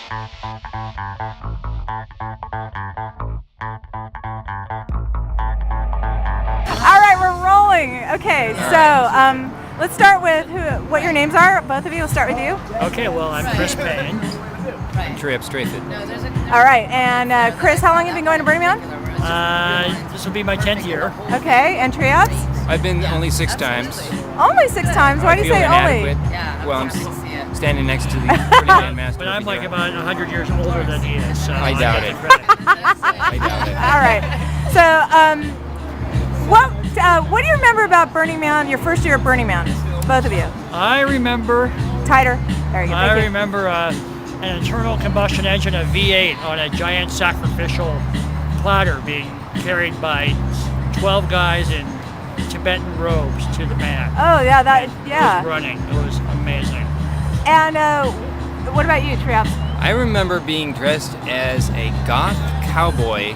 All right, we're rolling. Okay, so let's start with what your names are. Both of you. We'll start with you. Okay, well, I'm Chris Paine. Treiops, Treyfid. All right, and Chris, how long have you been going to Burning Man? This will be my 10th year. Okay, and Treiops? I've been only 6 times. Only 6 times? Why do you say only? Well, I'm standing next to the Burning Man master. But I'm like about 100 years older than he is, so I doubt it. I doubt it. All right. So, what do you remember about Burning Man? Your first year at Burning Man, both of you. I remember. Tighter. There you go. I remember an internal combustion engine, a V8, on a giant sacrificial platter being carried by 12 guys in Tibetan robes to the man. Oh yeah, It was running. It was amazing. And what about you, Treiops? I remember being dressed as a goth cowboy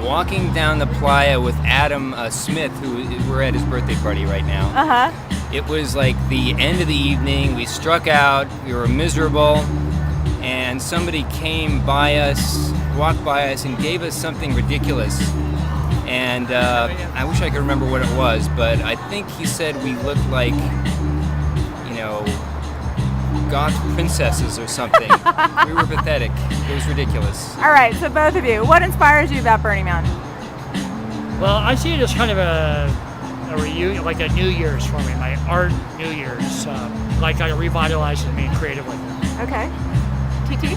walking down the playa with Adam Smith, who we're at his birthday party right now. Uh-huh. It was like the end of the evening. We struck out. We were miserable. And somebody came by us, walked by us, and gave us something ridiculous. And I wish I could remember what it was, but I think he said we looked like, goth princesses or something. We were pathetic. It was ridiculous. All right, so both of you, what inspires you about Burning Man? Well, I see it as kind of a reunion, like a New Year's for me, my art New Year's, like kind of revitalizes me creatively. Okay. TT?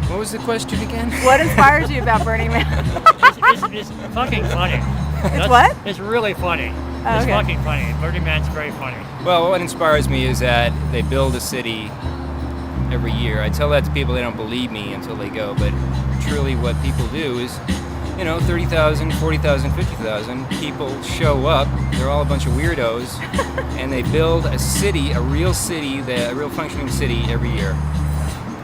What was the question again? What inspires you about Burning Man? It's fucking funny. It's what? It's really funny. Oh, it's okay. fucking funny. Burning Man's very funny. Well, what inspires me is that they build a city every year. I tell that to people, they don't believe me until they go, but truly what people do is, 30,000, 40,000, 50,000 people show up. They're all a bunch of weirdos, and they build a city, a real functioning city every year.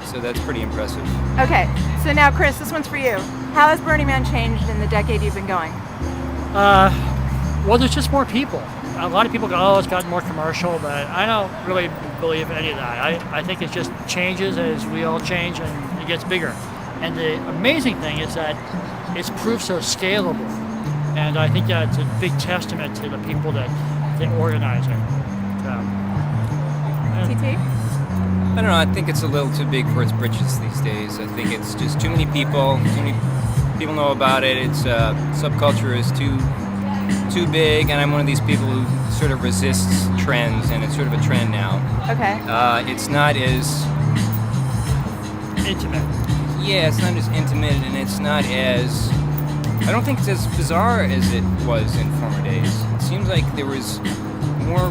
So that's pretty impressive. Okay, so now Chris, this one's for you. How has Burning Man changed in the decade you've been going? Well, there's just more people. A lot of people go, oh, it's gotten more commercial, but I don't really believe any of that. I think it just changes as we all change and it gets bigger. And the amazing thing is that it's proved so scalable. And I think that's a big testament to the people that organize it. TT? I don't know, I think it's a little too big for its britches these days. I think it's just too many people know about it. Its subculture is too big, and I'm one of these people who sort of resists trends, and it's sort of a trend now. Okay. It's not as Intimate. Yeah, it's not as intimate, and it's not as, I don't think it's as bizarre as it was in former days. It seems like there was more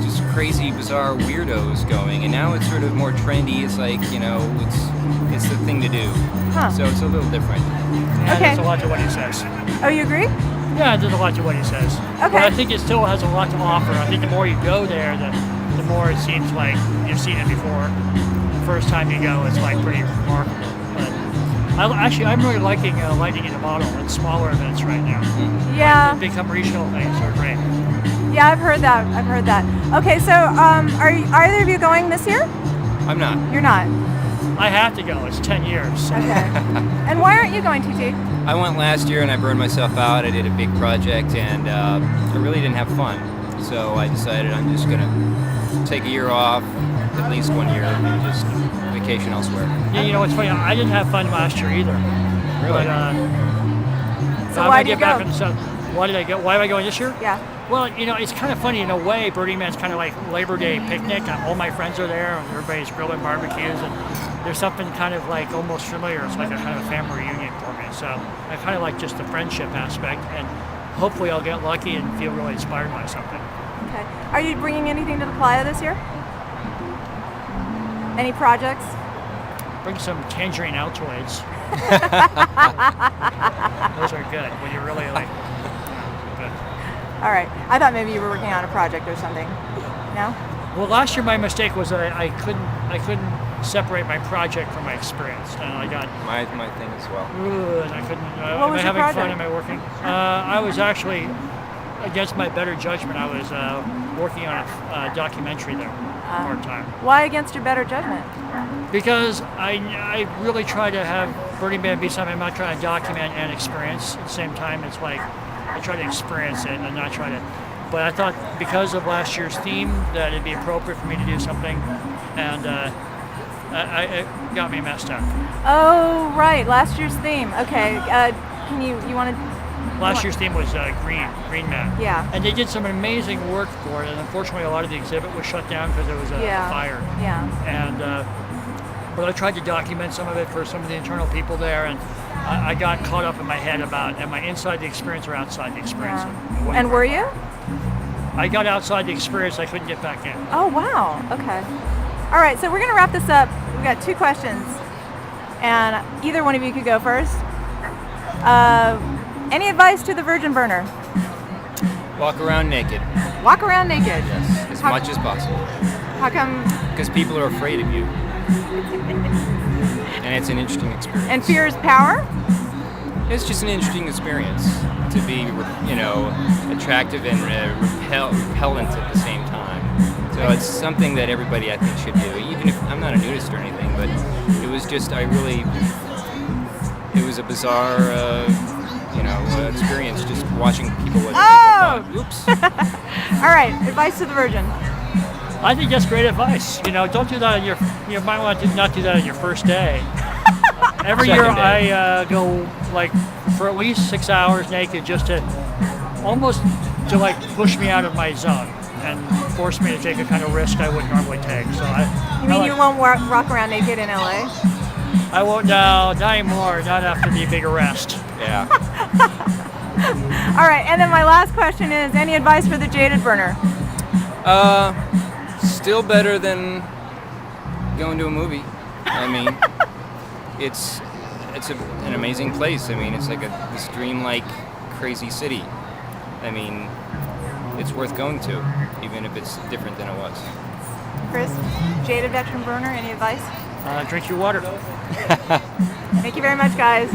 just crazy, bizarre weirdos going, and now it's sort of more trendy. It's like, it's the thing to do. Huh. So it's a little different. Yeah, Okay. there's a lot to what he says. Oh, you agree? Yeah, there's a lot to what he says. Okay. But I think it still has a lot to offer. I think the more you go there, the more it seems like you've seen it before. The first time you go, it's like pretty remarkable. But I'm really liking Lightning in a Bottle and smaller events right now. Yeah. Like, become regional things are great. Yeah, I've heard that. Okay, so are either of you going this year? I'm not. You're not. I have to go. It's 10 years. So. Okay. And why aren't you going, TT? I went last year and I burned myself out. I did a big project and I really didn't have fun. So I decided I'm just going to take a year off, at least 1 year, and just vacation elsewhere. Yeah, it's funny. I didn't have fun last year either. Really? But, So why do you go? Why did I go? Why am I going this year? Yeah. Well, it's kind of funny in a way. Burning Man's kind of like Labor Day picnic. All my friends are there, and everybody's grilling barbecues, and there's something kind of like almost familiar. It's like a kind of family reunion for me. So I kind of like just the friendship aspect, and hopefully I'll get lucky and feel really inspired by something. Okay. Are you bringing anything to the playa this year? Any projects? Bring some tangerine Altoids. Those are good when you're really like. Good. All right. I thought maybe you were working on a project or something. No? Well, last year my mistake was that I couldn't separate my project from my experience, and I got My thing as well. and I couldn't. What Am was I your having fun? project? Am I working? I was actually against my better judgment, I was working on a documentary there part time. Why against your better judgment? Because I really try to have Burning Man be something I'm not trying to document and experience at the same time. It's like I try to experience it and not try to. But I thought because of last year's theme that it'd be appropriate for me to do something, and it got me messed up. Oh, right, last year's theme. Okay, can you want to? Last year's theme was Green Man. Yeah. And they did some amazing work for it, and unfortunately a lot of the exhibit was shut down because there was a fire. Yeah. And but I tried to document some of it for some of the internal people there, and I got caught up in my head about am I inside the experience or outside the experience. Yeah. And were you? I got outside the experience, I couldn't get back in. Oh, wow. Okay. All right, so we're going to wrap this up. We've got 2 questions, and either one of you could go first. Any advice to the virgin burner? Walk around naked. Walk around naked. Yes, as much as possible. How come? Because people are afraid of you. And it's an interesting experience. And fear is power? It's just an interesting experience to be, attractive and repellent at the same time. So it's something that everybody, I think, should do. Even if I'm not a nudist or anything, but it was just, it was a bizarre, experience just watching people. Oops. All right, advice to the virgin. I think that's great advice. Don't do that on you might want to not do that on your first day. Every year I go for at least 6 hours naked just to almost to push me out of my zone and force me to take a kind of risk I wouldn't normally take. So you won't rock around naked in LA? I won't now, not anymore, not after the big arrest. Yeah. All right, and then my last question is, any advice for the jaded burner? Still better than going to a movie. I mean, it's an amazing place. I mean, it's like this dreamlike, crazy city. I mean, it's worth going to, even if it's different than it was. Chris, jaded veteran burner, any advice? Drink your water. Thank you very much, guys.